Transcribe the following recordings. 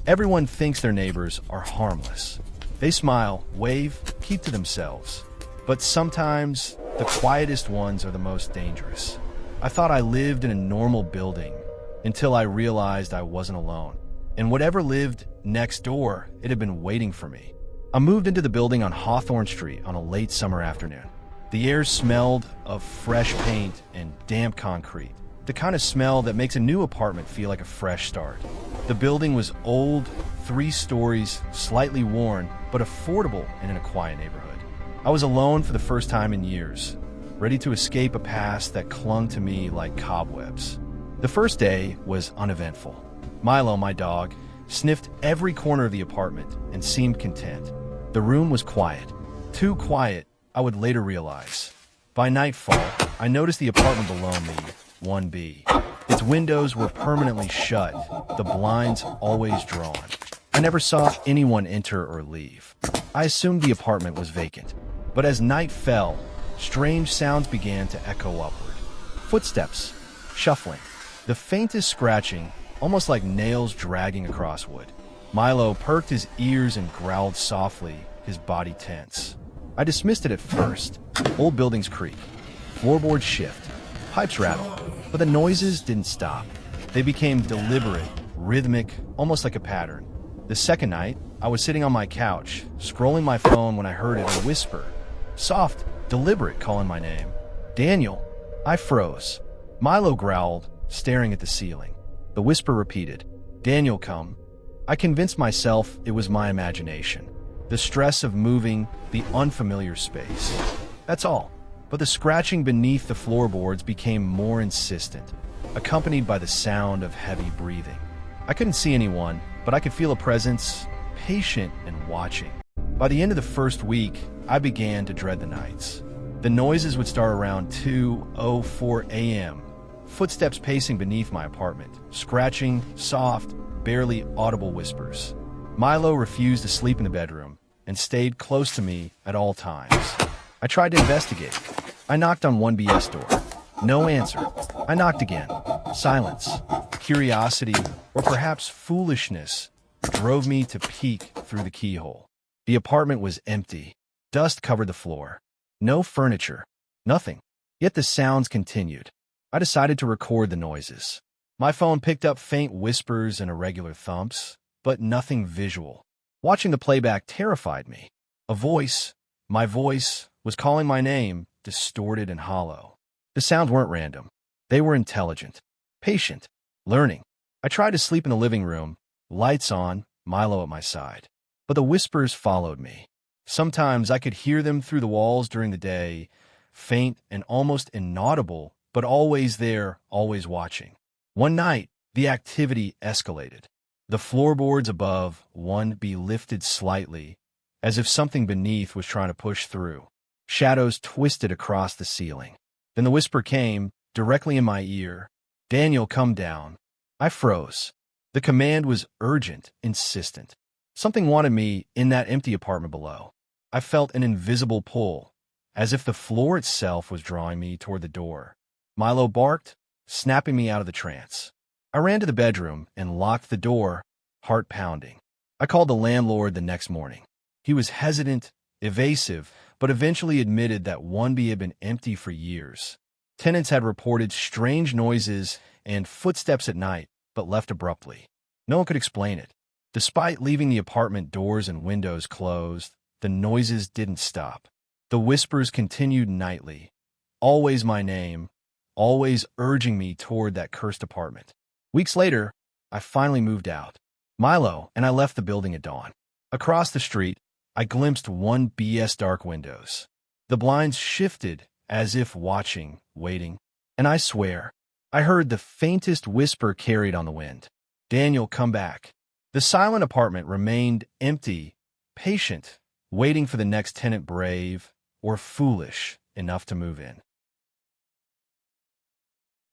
Everyone thinks their neighbors are harmless. They smile, wave, keep to themselves. But sometimes, the quietest ones are the most dangerous. I thought I lived in a normal building until I realized I wasn't alone. And whatever lived next door, it had been waiting for me. I moved into the building on Hawthorne Street on a late summer afternoon. The air smelled of fresh paint and damp concrete, the kind of smell that makes a new apartment feel like a fresh start. The building was old, 3 stories, slightly worn, but affordable and in a quiet neighborhood. I was alone for the first time in years, ready to escape a past that clung to me like cobwebs. The first day was uneventful. Milo, my dog, sniffed every corner of the apartment and seemed content. The room was quiet. Too quiet, I would later realize. By nightfall, I noticed the apartment below me, 1B. Its windows were permanently shut, the blinds always drawn. I never saw anyone enter or leave. I assumed the apartment was vacant. But as night fell, strange sounds began to echo upward. Footsteps, shuffling, the faintest scratching, almost like nails dragging across wood. Milo perked his ears and growled softly, his body tense. I dismissed it at first. Old buildings creak, floorboards shift, pipes rattle, but the noises didn't stop. They became deliberate, rhythmic, almost like a pattern. The second night, I was sitting on my couch, scrolling my phone when I heard it, a whisper. Soft, deliberate, calling my name. Daniel. I froze. Milo growled, staring at the ceiling. The whisper repeated, Daniel, come. I convinced myself it was my imagination. The stress of moving, the unfamiliar space. That's all. But the scratching beneath the floorboards became more insistent, accompanied by the sound of heavy breathing. I couldn't see anyone, but I could feel a presence, patient and watching. By the end of the first week, I began to dread the nights. The noises would start around 2:04 a.m., footsteps pacing beneath my apartment, scratching, soft, barely audible whispers. Milo refused to sleep in the bedroom and stayed close to me at all times. I tried to investigate. I knocked on 1BS door. No answer. I knocked again. Silence. Curiosity, or perhaps foolishness, drove me to peek through the keyhole. The apartment was empty. Dust covered the floor. No furniture. Nothing. Yet the sounds continued. I decided to record the noises. My phone picked up faint whispers and irregular thumps, but nothing visual. Watching the playback terrified me. A voice, my voice, was calling my name, distorted and hollow. The sounds weren't random. They were intelligent, patient, learning. I tried to sleep in the living room, lights on, Milo at my side. But the whispers followed me. Sometimes I could hear them through the walls during the day, faint and almost inaudible, but always there, always watching. One night, the activity escalated. The floorboards above 1B lifted slightly, as if something beneath was trying to push through. Shadows twisted across the ceiling. Then the whisper came, directly in my ear. Daniel, come down. I froze. The command was urgent, insistent. Something wanted me in that empty apartment below. I felt an invisible pull, as if the floor itself was drawing me toward the door. Milo barked, snapping me out of the trance. I ran to the bedroom and locked the door, heart pounding. I called the landlord the next morning. He was hesitant, evasive, but eventually admitted that 1B had been empty for years. Tenants had reported strange noises and footsteps at night, but left abruptly. No one could explain it. Despite leaving the apartment doors and windows closed, the noises didn't stop. The whispers continued nightly. Always my name, always urging me toward that cursed apartment. Weeks later, I finally moved out. Milo and I left the building at dawn. Across the street, I glimpsed 1BS dark windows. The blinds shifted as if watching, waiting. And I swear, I heard the faintest whisper carried on the wind. Daniel, come back. The silent apartment remained empty, patient, waiting for the next tenant brave or foolish enough to move in.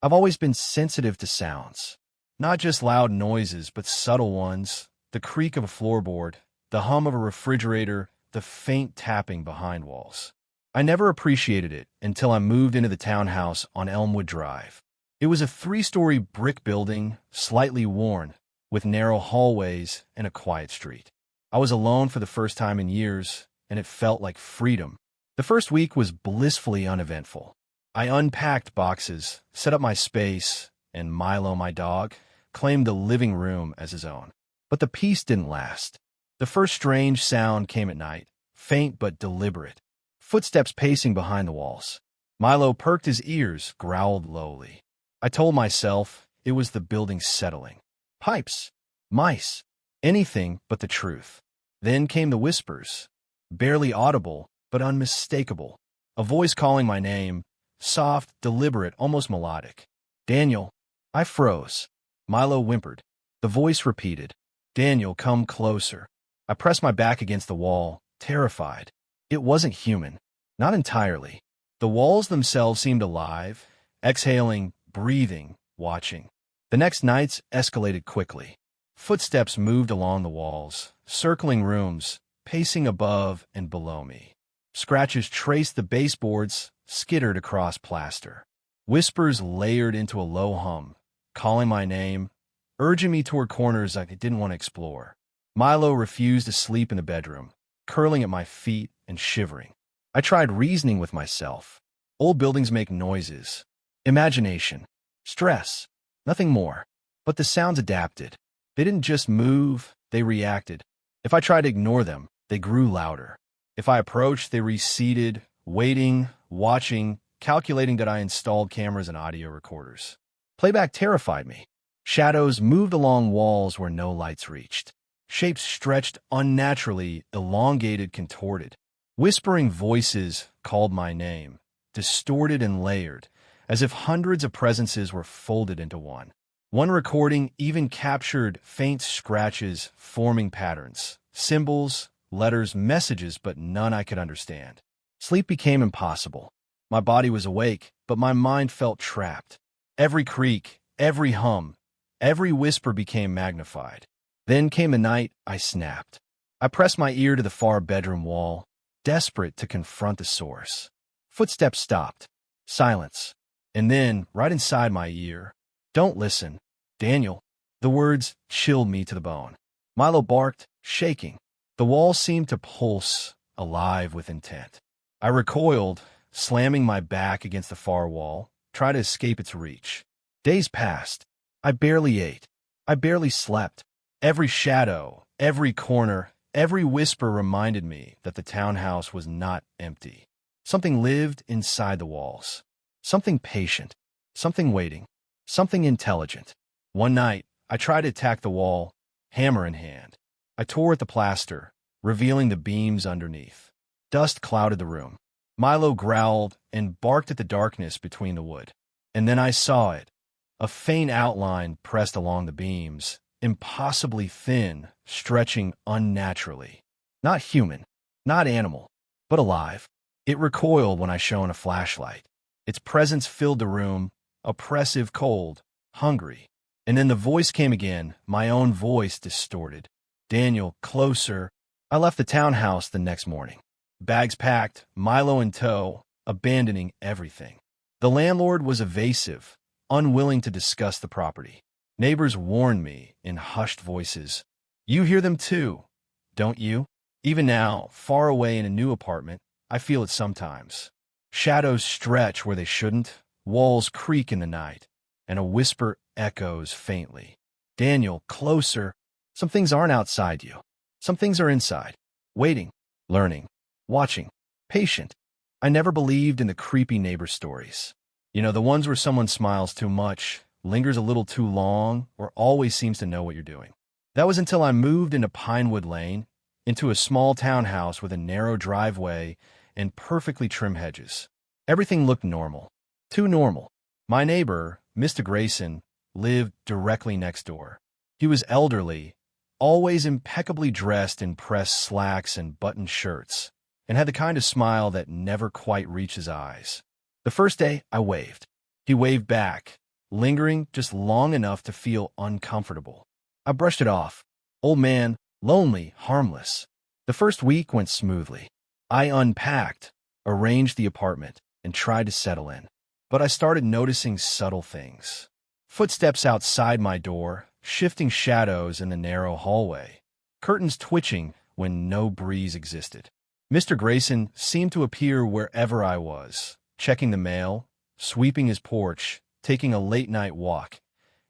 I've always been sensitive to sounds. Not just loud noises, but subtle ones. The creak of a floorboard, the hum of a refrigerator, the faint tapping behind walls. I never appreciated it until I moved into the townhouse on Elmwood Drive. It was a 3-story brick building, slightly worn, with narrow hallways and a quiet street. I was alone for the first time in years, and it felt like freedom. The first week was blissfully uneventful. I unpacked boxes, set up my space, and Milo, my dog, claimed the living room as his own. But the peace didn't last. The first strange sound came at night, faint but deliberate. Footsteps pacing behind the walls. Milo perked his ears, growled lowly. I told myself it was the building settling. Pipes, mice, anything but the truth. Then came the whispers, barely audible but unmistakable. A voice calling my name, soft, deliberate, almost melodic. Daniel. I froze. Milo whimpered. The voice repeated, Daniel, come closer. I pressed my back against the wall, terrified. It wasn't human. Not entirely. The walls themselves seemed alive, exhaling, breathing, watching. The next nights escalated quickly. Footsteps moved along the walls, circling rooms, pacing above and below me. Scratches traced the baseboards, skittered across plaster. Whispers layered into a low hum, calling my name, urging me toward corners I didn't want to explore. Milo refused to sleep in the bedroom, curling at my feet and shivering. I tried reasoning with myself. Old buildings make noises. Imagination. Stress. Nothing more. But the sounds adapted. They didn't just move, they reacted. If I tried to ignore them, they grew louder. If I approached, they receded, waiting, watching, calculating that I installed cameras and audio recorders. Playback terrified me. Shadows moved along walls where no lights reached. Shapes stretched unnaturally, elongated, contorted. Whispering voices called my name, distorted and layered, as if hundreds of presences were folded into one. One recording even captured faint scratches, forming patterns, symbols, letters, messages, but none I could understand. Sleep became impossible. My body was awake, but my mind felt trapped. Every creak, every hum, every whisper became magnified. Then came the night I snapped. I pressed my ear to the far bedroom wall, desperate to confront the source. Footsteps stopped. Silence. And then, right inside my ear, don't listen, Daniel. The words chilled me to the bone. Milo barked, shaking. The wall seemed to pulse, alive with intent. I recoiled, slamming my back against the far wall, tried to escape its reach. Days passed. I barely ate. I barely slept. Every shadow, every corner, every whisper reminded me that the townhouse was not empty. Something lived inside the walls. Something patient. Something waiting. Something intelligent. One night, I tried to attack the wall, hammer in hand. I tore at the plaster, revealing the beams underneath. Dust clouded the room. Milo growled and barked at the darkness between the wood. And then I saw it. A faint outline pressed along the beams, impossibly thin, stretching unnaturally. Not human, not animal, but alive. It recoiled when I shone a flashlight. Its presence filled the room, oppressive, cold, hungry. And then the voice came again, my own voice distorted. Daniel, closer. I left the townhouse the next morning. Bags packed, Milo in tow, abandoning everything. The landlord was evasive, unwilling to discuss the property. Neighbors warned me in hushed voices. You hear them too, don't you? Even now, far away in a new apartment, I feel it sometimes. Shadows stretch where they shouldn't, walls creak in the night, and a whisper echoes faintly. Daniel, closer. Some things aren't outside you. Some things are inside, waiting, learning, watching, patient. I never believed in the creepy neighbor stories. You know, the ones where someone smiles too much, lingers a little too long, or always seems to know what you're doing. That was until I moved into Pinewood Lane, into a small townhouse with a narrow driveway and perfectly trimmed hedges. Everything looked normal. Too normal. My neighbor, Mr. Grayson, lived directly next door. He was elderly, always impeccably dressed in pressed slacks and buttoned shirts, and had the kind of smile that never quite reached his eyes. The first day, I waved. He waved back, lingering just long enough to feel uncomfortable. I brushed it off. Old man, lonely, harmless. The first week went smoothly. I unpacked, arranged the apartment, and tried to settle in. But I started noticing subtle things. Footsteps outside my door, shifting shadows in the narrow hallway, curtains twitching when no breeze existed. Mr. Grayson seemed to appear wherever I was, checking the mail, sweeping his porch, taking a late-night walk,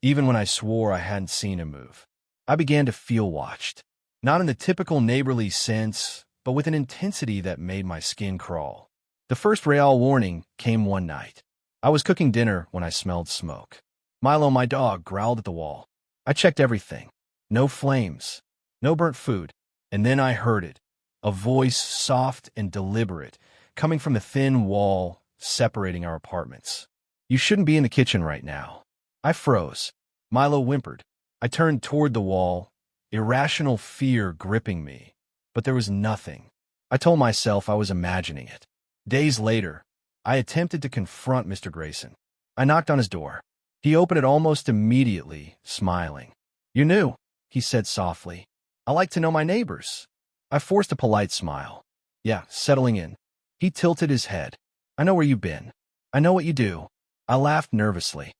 even when I swore I hadn't seen him move. I began to feel watched, not in the typical neighborly sense, but with an intensity that made my skin crawl. The first real warning came one night. I was cooking dinner when I smelled smoke. Milo, my dog, growled at the wall. I checked everything. No flames, no burnt food. And then I heard it, a voice soft and deliberate, coming from the thin wall separating our apartments. You shouldn't be in the kitchen right now. I froze. Milo whimpered. I turned toward the wall, irrational fear gripping me, but there was nothing. I told myself I was imagining it. Days later, I attempted to confront Mr. Grayson. I knocked on his door. He opened it almost immediately, smiling. You knew, he said softly. I like to know my neighbors. I forced a polite smile. Yeah, settling in. He tilted his head. I know where you've been. I know what you do. I laughed nervously.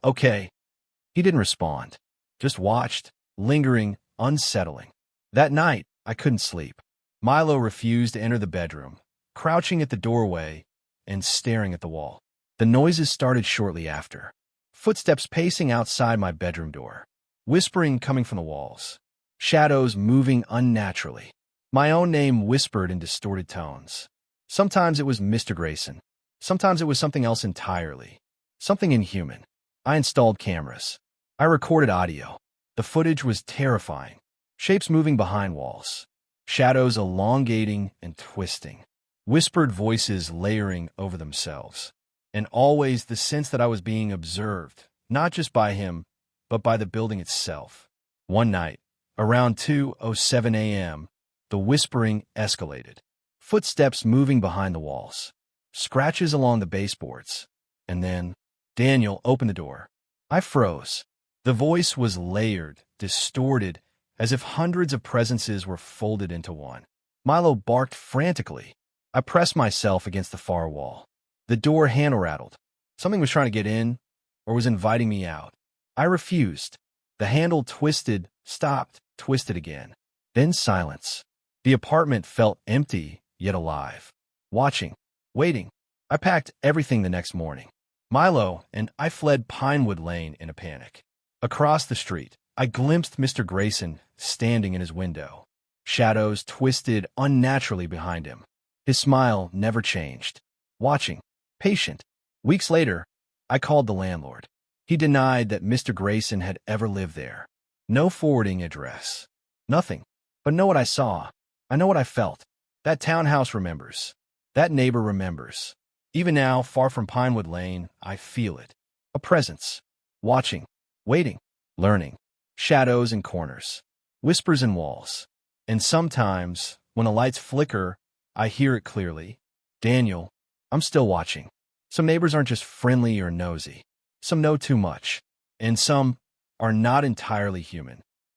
Okay. He didn't respond. Just watched, lingering, unsettling. That night, I couldn't sleep. Milo refused to enter the bedroom, crouching at the doorway and staring at the wall. The noises started shortly after. Footsteps pacing outside my bedroom door. Whispering coming from the walls. Shadows moving unnaturally. My own name whispered in distorted tones. Sometimes it was Mr. Grayson. Sometimes it was something else entirely. Something inhuman. I installed cameras. I recorded audio. The footage was terrifying. Shapes moving behind walls. Shadows elongating and twisting. Whispered voices layering over themselves. And always the sense that I was being observed, not just by him, but by the building itself. One night, around 2:07 a.m., the whispering escalated. Footsteps moving behind the walls. Scratches along the baseboards. And then, Daniel opened the door. I froze. The voice was layered, distorted, as if hundreds of presences were folded into one. Milo barked frantically. I pressed myself against the far wall. The door handle rattled. Something was trying to get in, or was inviting me out. I refused. The handle twisted, stopped, twisted again. Then silence. The apartment felt empty, yet alive. Watching. Waiting. I packed everything the next morning. Milo and I fled Pinewood Lane in a panic. Across the street, I glimpsed Mr. Grayson standing in his window. Shadows twisted unnaturally behind him. His smile never changed. Watching. Patient. Weeks later, I called the landlord. He denied that Mr. Grayson had ever lived there. No forwarding address. Nothing. But know what I saw. I know what I felt. That townhouse remembers. That neighbor remembers. Even now, far from Pinewood Lane, I feel it. A presence. Watching. Waiting. Learning. Shadows in corners. Whispers in walls. And sometimes, when the lights flicker, I hear it clearly. Daniel, I'm still watching. Some neighbors aren't just friendly or nosy. Some know too much. And some are not entirely human.